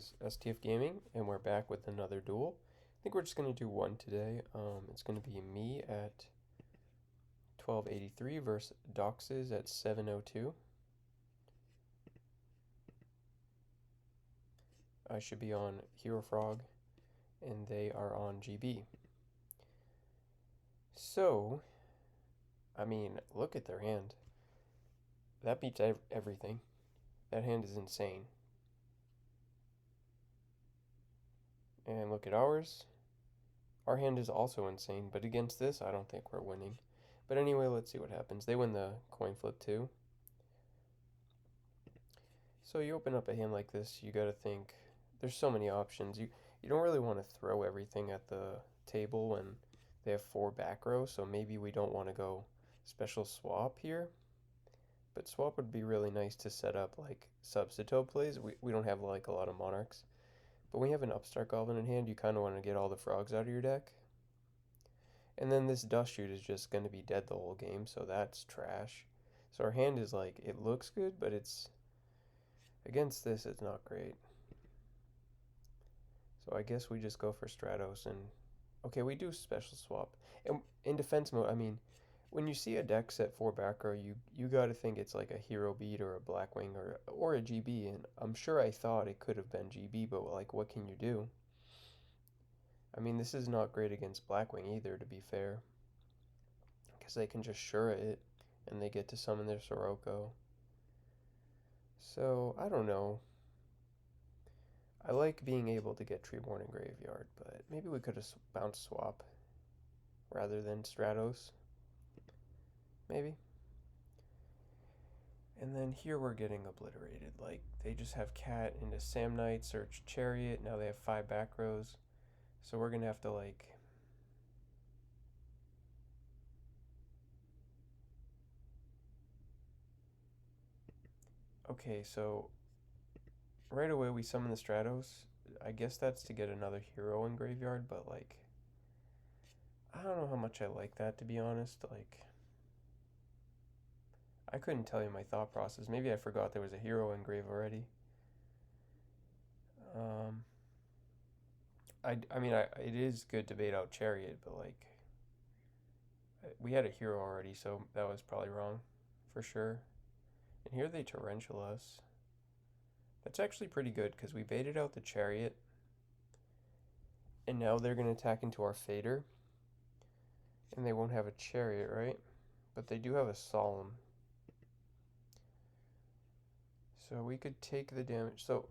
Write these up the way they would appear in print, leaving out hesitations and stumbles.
guys, STF Gaming, and we're back with another duel. I think we're just going to do one today. It's going to be me at 1283 versus Doxes at 702. I should be on HEROFrog, and they are on GB. So, I mean, look at their hand. That beats everything. That hand is insane. And look at ours. Our hand is also insane, but against this, I don't think we're winning. But anyway, let's see what happens. They win the coin flip too. So you open up a hand like this, you gotta think, there's so many options. You don't really want to throw everything at the table when they have 4 back rows, so maybe we don't want to go special swap here. But swap would be really nice to set up like substitute plays. We don't have like a lot of monarchs. But when you have an upstart goblin in hand, you kind of want to get all the frogs out of your deck. And then this dust shoot is just going to be dead the whole game, so that's trash. So our hand is like, it looks good, but it's, against this, it's not great. So I guess we just go for Stratos and, okay, we do special swap. And in defense mode, I mean, when you see a deck set 4 back row, you got to think it's like a hero beat or a Blackwing or a GB, and I'm sure I thought it could have been GB, but like, what can you do? I mean, this is not great against Blackwing either, to be fair, because they can just Shura it, and they get to summon their Sirocco. So, I don't know. I like being able to get Treeborn in Graveyard, but maybe we could have bounce swap rather than Stratos. Maybe. And then here we're getting obliterated. Like, they just have Cat into Sam Knight, search Chariot. Now they have 5 back rows. So we're going to have to, like... Okay, so right away we summon the Stratos. I guess that's to get another hero in Graveyard, but, like... I don't know how much I like that, to be honest. Like... I couldn't tell you my thought process. Maybe I forgot there was a hero in grave already. I mean, it is good to bait out Chariot, but like, we had a hero already, so that was probably wrong, for sure. And here they torrential us. That's actually pretty good, because we baited out the Chariot, and now they're going to attack into our Fader, and they won't have a Chariot, right? But they do have a Solemn. So we could take the damage. So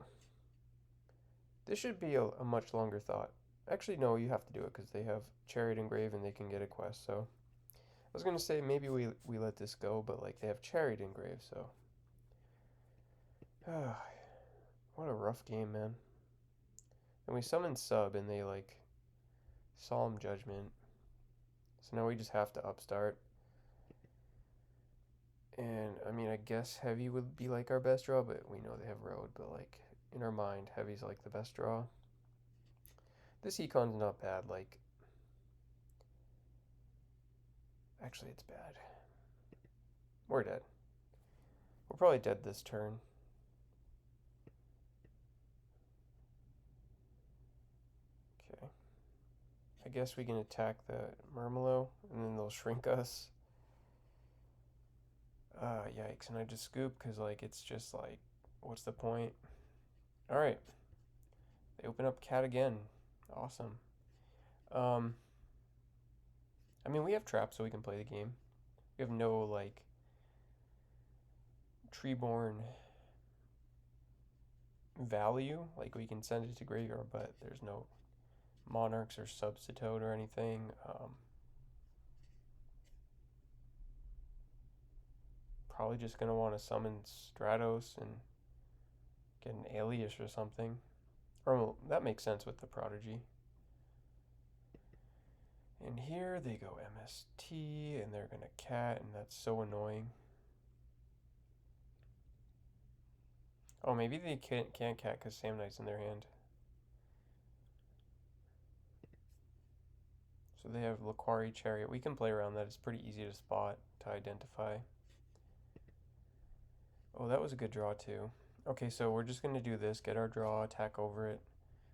this should be a much longer thought. Actually, no, you have to do it because they have Chariot engraved and they can get a quest. So I was going to say maybe we let this go, but like they have Chariot engraved, so. What a rough game, man. And we summon Sub and they like Solemn Judgment. So now we just have to upstart. And I mean, I guess Heavy would be like our best draw, but we know they have Road, but like in our mind, Heavy's like the best draw. This Econ's not bad, like... Actually, it's bad. We're dead. We're probably dead this turn. Okay. I guess we can attack the Murmelo, and then they'll shrink us. Yikes, and I just scoop, because, like, it's just, like, what's the point? Alright. They open up Cat again. Awesome. I mean, we have traps, so we can play the game. We have no, like, Treeborn value. Like, we can send it to graveyard, but there's no monarchs or substitute or anything. Probably just going to want to summon Stratos and get an Alias or something. Or, well, that makes sense with the Prodigy. And here they go MST, and they're going to Cat, and that's so annoying. Oh, maybe they can't Cat because Sam Knight's in their hand. So they have Laquari Chariot. We can play around that. It's pretty easy to spot, to identify. Oh, that was a good draw too. Okay, so we're just gonna do this, get our draw, attack over it.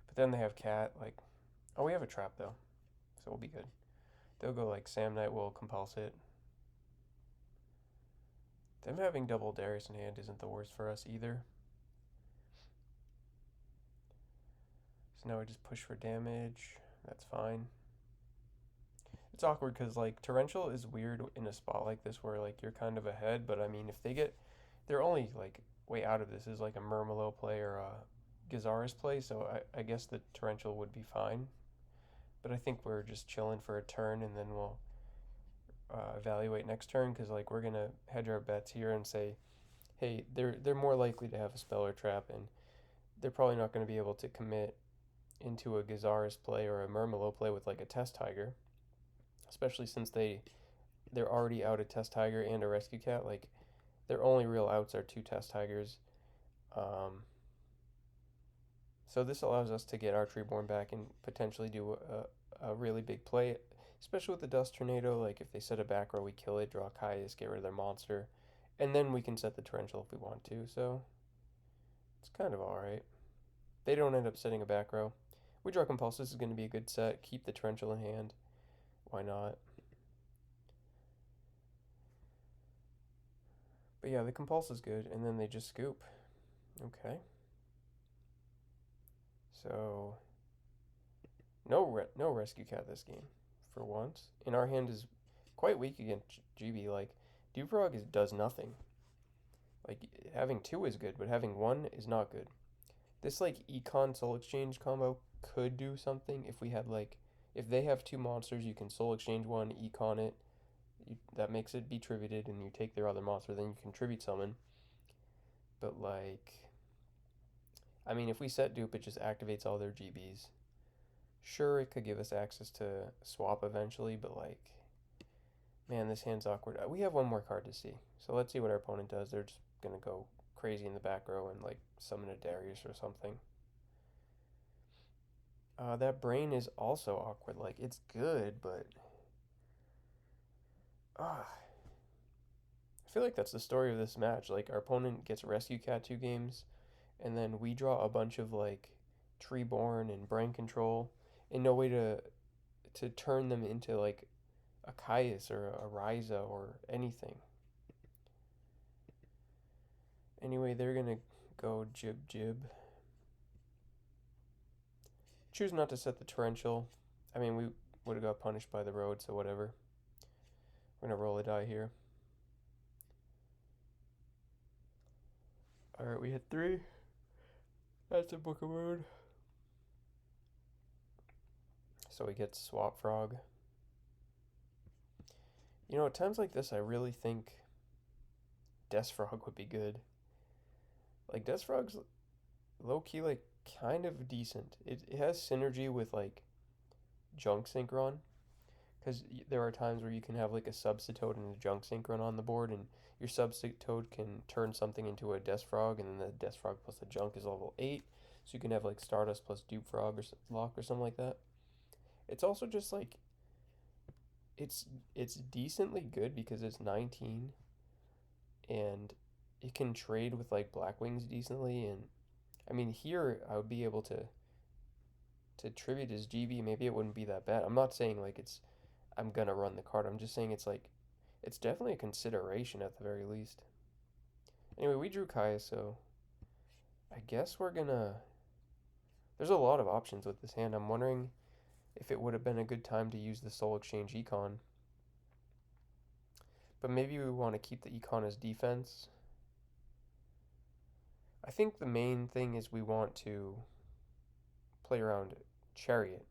But then they have cat, like, oh, we have a trap though, so we'll be good. They'll go like Sam Knight will compulse it. Them having double Darius in hand isn't the worst for us either. So now we just push for damage. That's fine. It's awkward because like Torrential is weird in a spot like this where like you're kind of ahead, but I mean if they're only like way out of this is like a Murmillo play or a Gizaris play, so I guess the Torrential would be fine. But I think we're just chilling for a turn and then we'll evaluate next turn because like we're gonna hedge our bets here and say, hey, they're more likely to have a spell or trap and they're probably not going to be able to commit into a Gizaris play or a Murmillo play with like a Test Tiger, especially since they're already out a Test Tiger and a Rescue Cat. Like their only real outs are two Test Tigers. Um, so this allows us to get our Treeborn back and potentially do a really big play, especially with the Dust Tornado. Like if they set a back row, we kill it, draw Caius, get rid of their monster, and then we can set the Torrential if we want to. So it's kind of alright. They don't end up setting a back row. We draw Compulse. This is going to be a good set. Keep the Torrential in hand. Why not? But yeah, the Compulse is good, and then they just scoop. Okay. So no Rescue Cat this game, for once. And our hand is quite weak against GB. Like Duprog does nothing. Like having two is good, but having one is not good. This like Econ Soul Exchange combo could do something if we had like if they have two monsters, you can Soul Exchange one, Econ it. That makes it be tributed, and you take their other monster, then you contribute summon. But like, I mean, if we set dupe, it just activates all their GBs. Sure, it could give us access to swap eventually, but like, man, this hand's awkward. We have one more card to see, so let's see what our opponent does. They're just gonna go crazy in the back row and like summon a Darius or something. That brain is also awkward. Like, it's good, but I feel like that's the story of this match. Like, our opponent gets Rescue Cat 2 games, and then we draw a bunch of like Treeborn and Brain Control, and no way to turn them into like a Caius or a Ryza or anything. Anyway, they're gonna go Jib Jib. Choose not to set the Torrential. I mean, we would have got punished by the road, so whatever. We're gonna roll a die here. Alright, we hit 3. That's a Book of Moon. So we get Swap Frog. You know, at times like this, I really think Death Frog would be good. Like, Death Frog's low key, like, kind of decent. It has synergy with, like, Junk Synchron. Because there are times where you can have, like, a Substitute and a Junk Synchron on the board, and your Substitute can turn something into a Death Frog, and then the Death Frog plus the Junk is level 8. So you can have, like, Stardust plus Dupe Frog or Lock or something like that. It's also just, like, it's decently good because it's 19 and it can trade with like Black Wings decently, and I mean here I would be able to tribute his GB. Maybe it wouldn't be that bad. I'm not saying like I'm gonna run the card. I'm just saying it's like it's definitely a consideration at the very least. Anyway, we drew Kaya, so I guess we're gonna there's a lot of options with this hand. I'm wondering if it would have been a good time to use the Soul Exchange Econ. But maybe we want to keep the Econ as defense. I think the main thing is we want to play around Chariot.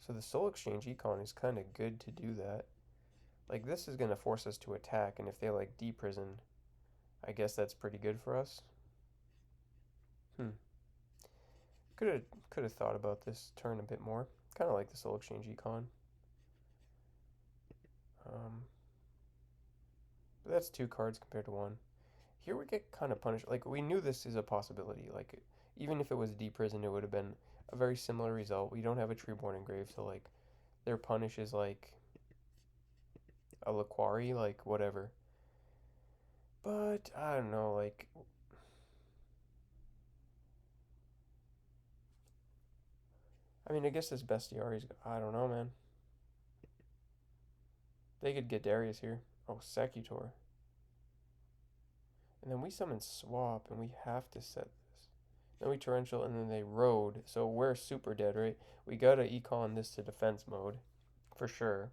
So the Soul Exchange Econ is kind of good to do that. Like, this is going to force us to attack, and if they, like, deprison, I guess that's pretty good for us. Could have thought about this turn a bit more. Kind of like the Soul Exchange Econ. But that's 2 cards compared to 1. Here we get kind of punished. Like, we knew this is a possibility. Like, even if it was deprison, it would have been a very similar result. We don't have a Treeborn engraved, so, like, their punish is, like, a Laquari, like, whatever. But, I don't know, like, I mean, I guess this bestiary's. I don't know, man. They could get Darius here. Oh, Secutor. And then we summon Swap, and we have to set this. Then we Torrential, and then they Road. So we're super dead, right? We gotta Econ this to defense mode, for sure.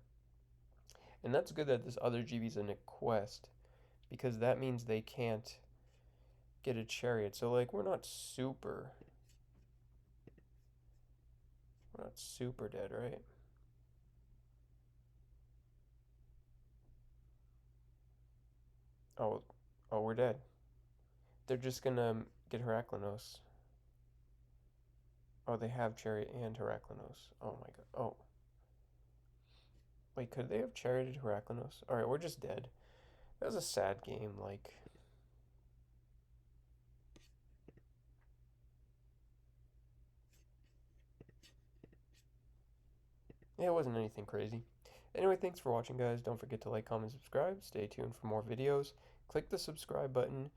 And that's good that this other GB's in a quest, because that means they can't get a Chariot. So, like, we're not super dead, right? Oh, oh, we're dead. They're just gonna get Heraclinos. Oh, they have Chariot and Heraclinos. Oh my god. Oh. Wait, could they have charioted Heraclinos? Alright, we're just dead. That was a sad game, like. Yeah, it wasn't anything crazy. Anyway, thanks for watching, guys. Don't forget to like, comment, subscribe. Stay tuned for more videos. Click the subscribe button.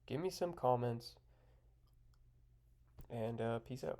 Give me some comments. And peace out.